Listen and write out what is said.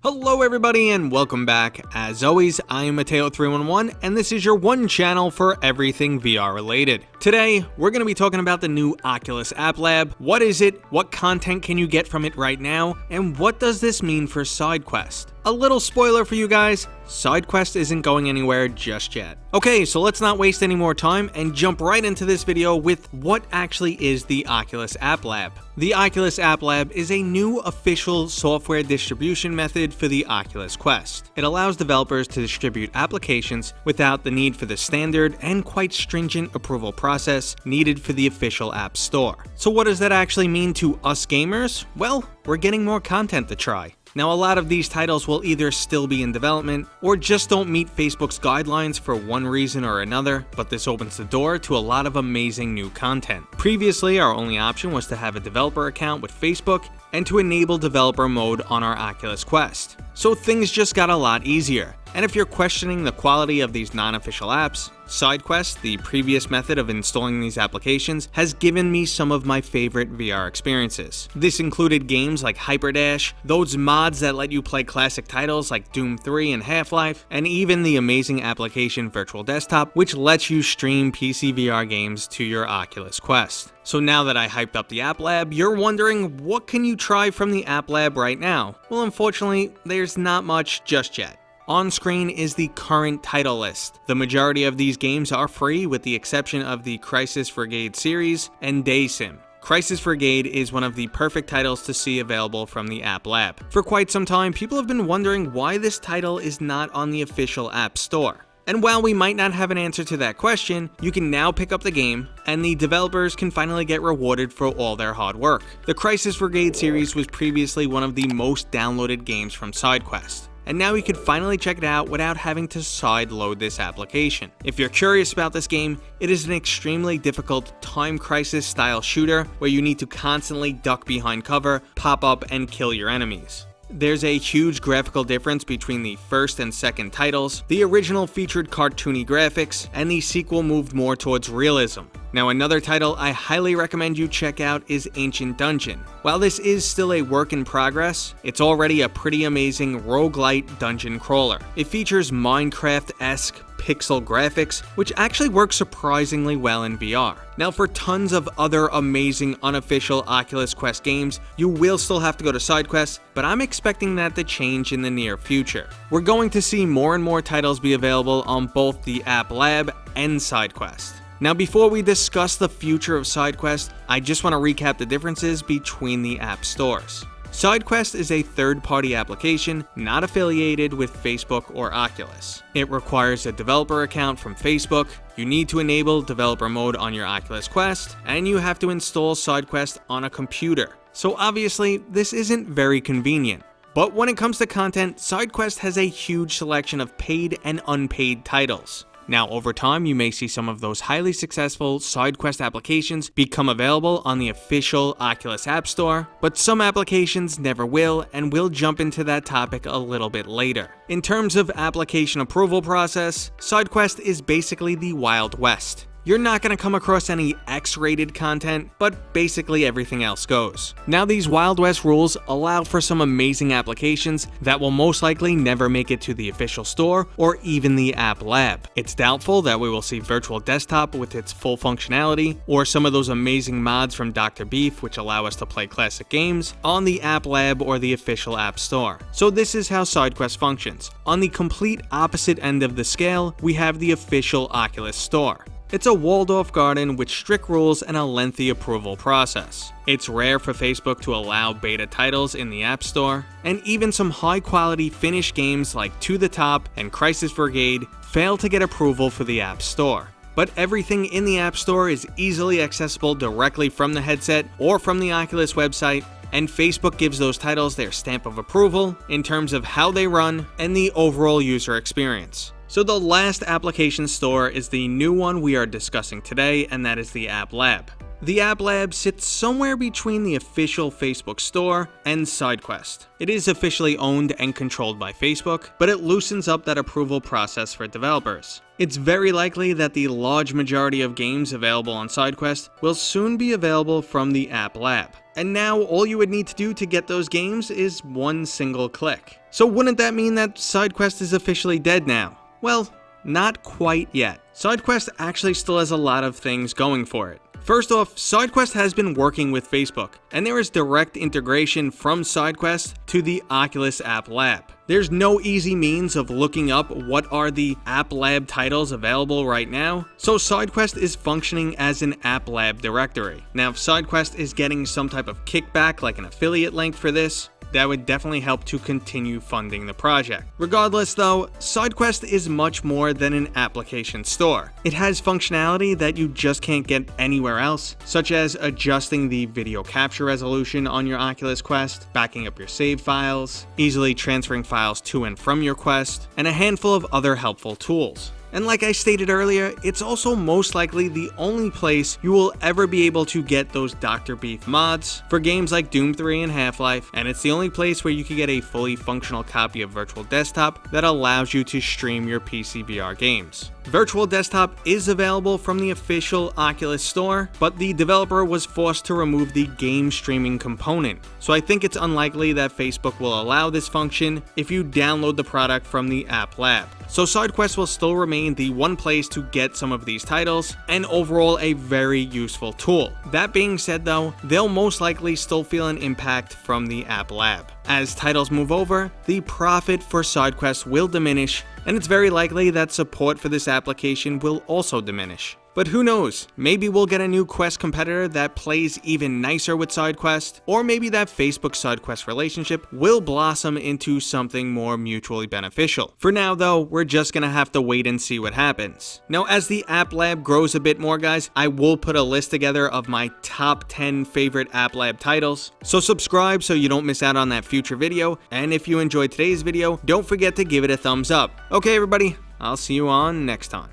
Hello everybody and welcome back. As always, I am Mateo311 and this is your one channel for everything VR related. Today, we're going to be talking about the new Oculus App Lab. What is it? What content can you get from it right now? And what does this mean for Sidequest? A little spoiler for you guys, Sidequest isn't going anywhere just yet. Okay, so let's not waste any more time and jump right into this video with what actually is the Oculus App Lab. The Oculus App Lab is a new official software distribution method for the Oculus Quest. It allows developers to distribute applications without the need for the standard and quite stringent approval process needed for the official App Store. So what does that actually mean to us gamers? Well, we're getting more content to try. Now, a lot of these titles will either still be in development or just don't meet Facebook's guidelines for one reason or another, but this opens the door to a lot of amazing new content. Previously, our only option was to have a developer account with Facebook and to enable developer mode on our Oculus Quest. So things just got a lot easier. And if you're questioning the quality of these non-official apps, Sidequest, the previous method of installing these applications, has given me some of my favorite VR experiences. This included games like Hyperdash, those mods that let you play classic titles like Doom 3 and Half-Life, and even the amazing application Virtual Desktop, which lets you stream PC VR games to your Oculus Quest. So now that I hyped up the App Lab, you're wondering what can you try from the App Lab right now? Well, unfortunately, there's not much just yet. On screen is the current title list. The majority of these games are free with the exception of the Crisis Brigade series and Daysim. Crisis Brigade is one of the perfect titles to see available from the App Lab. For quite some time, people have been wondering why this title is not on the official App Store. And while we might not have an answer to that question, you can now pick up the game, and the developers can finally get rewarded for all their hard work. The Crisis Brigade series was previously one of the most downloaded games from Sidequest, and now you can finally check it out without having to side-load this application. If you're curious about this game, it is an extremely difficult time crisis style shooter where you need to constantly duck behind cover, pop up, and kill your enemies. There's a huge graphical difference between the first and second titles. The original featured cartoony graphics, and the sequel moved more towards realism. Now, another title I highly recommend you check out is Ancient Dungeon. While this is still a work in progress, it's already a pretty amazing roguelite dungeon crawler. It features Minecraft-esque pixel graphics, which actually work surprisingly well in VR. Now, for tons of other amazing unofficial Oculus Quest games, you will still have to go to Sidequest, but I'm expecting that to change in the near future. We're going to see more and more titles be available on both the App Lab and Sidequest. Now, before we discuss the future of Sidequest, I just want to recap the differences between the app stores. Sidequest is a third-party application not affiliated with Facebook or Oculus. It requires a developer account from Facebook, you need to enable developer mode on your Oculus Quest, and you have to install Sidequest on a computer. So obviously, this isn't very convenient. But when it comes to content, Sidequest has a huge selection of paid and unpaid titles. Now, over time, you may see some of those highly successful Sidequest applications become available on the official Oculus App Store, but some applications never will, and we'll jump into that topic a little bit later. In terms of application approval process, Sidequest is basically the Wild West. You're not going to come across any X-rated content, but basically everything else goes. Now, these Wild West rules allow for some amazing applications that will most likely never make it to the official store or even the App Lab. It's doubtful that we will see Virtual Desktop with its full functionality, or some of those amazing mods from Dr. Beef which allow us to play classic games on the App Lab or the official App Store. So this is how Sidequest functions. On the complete opposite end of the scale, we have the official Oculus Store. It's a walled-off garden with strict rules and a lengthy approval process. It's rare for Facebook to allow beta titles in the App Store, and even some high-quality finished games like To The Top and Crisis Brigade fail to get approval for the App Store. But everything in the App Store is easily accessible directly from the headset or from the Oculus website, and Facebook gives those titles their stamp of approval in terms of how they run and the overall user experience. So the last application store is the new one we are discussing today, and that is the App Lab. The App Lab sits somewhere between the official Facebook store and Sidequest. It is officially owned and controlled by Facebook, but it loosens up that approval process for developers. It's very likely that the large majority of games available on Sidequest will soon be available from the App Lab. And now all you would need to do to get those games is one single click. So wouldn't that mean that Sidequest is officially dead now? Well, not quite yet. Sidequest actually still has a lot of things going for it. First off, Sidequest has been working with Facebook, and there is direct integration from Sidequest to the Oculus App Lab. There's no easy means of looking up what are the App Lab titles available right now, so Sidequest is functioning as an App Lab directory. Now, if Sidequest is getting some type of kickback like an affiliate link for this, that would definitely help to continue funding the project. Regardless though, Sidequest is much more than an application store. It has functionality that you just can't get anywhere else, such as adjusting the video capture resolution on your Oculus Quest, backing up your save files, easily transferring files to and from your Quest, and a handful of other helpful tools. And like I stated earlier, it's also most likely the only place you will ever be able to get those Dr. Beef mods for games like Doom 3 and Half-Life, and it's the only place where you can get a fully functional copy of Virtual Desktop that allows you to stream your PC VR games. Virtual Desktop is available from the official Oculus store, but the developer was forced to remove the game streaming component, so I think it's unlikely that Facebook will allow this function if you download the product from the App Lab. So Sidequest will still remain the one place to get some of these titles, and overall a very useful tool. That being said though, they'll most likely still feel an impact from the App Lab. As titles move over, the profit for Sidequest will diminish, and it's very likely that support for this application will also diminish. But who knows, maybe we'll get a new Quest competitor that plays even nicer with Sidequest, or maybe that Facebook-Sidequest relationship will blossom into something more mutually beneficial. For now though, we're just gonna have to wait and see what happens. Now as the App Lab grows a bit more guys, I will put a list together of my top 10 favorite App Lab titles, so subscribe so you don't miss out on that future video, and if you enjoyed today's video, don't forget to give it a thumbs up. Okay everybody, I'll see you on next time.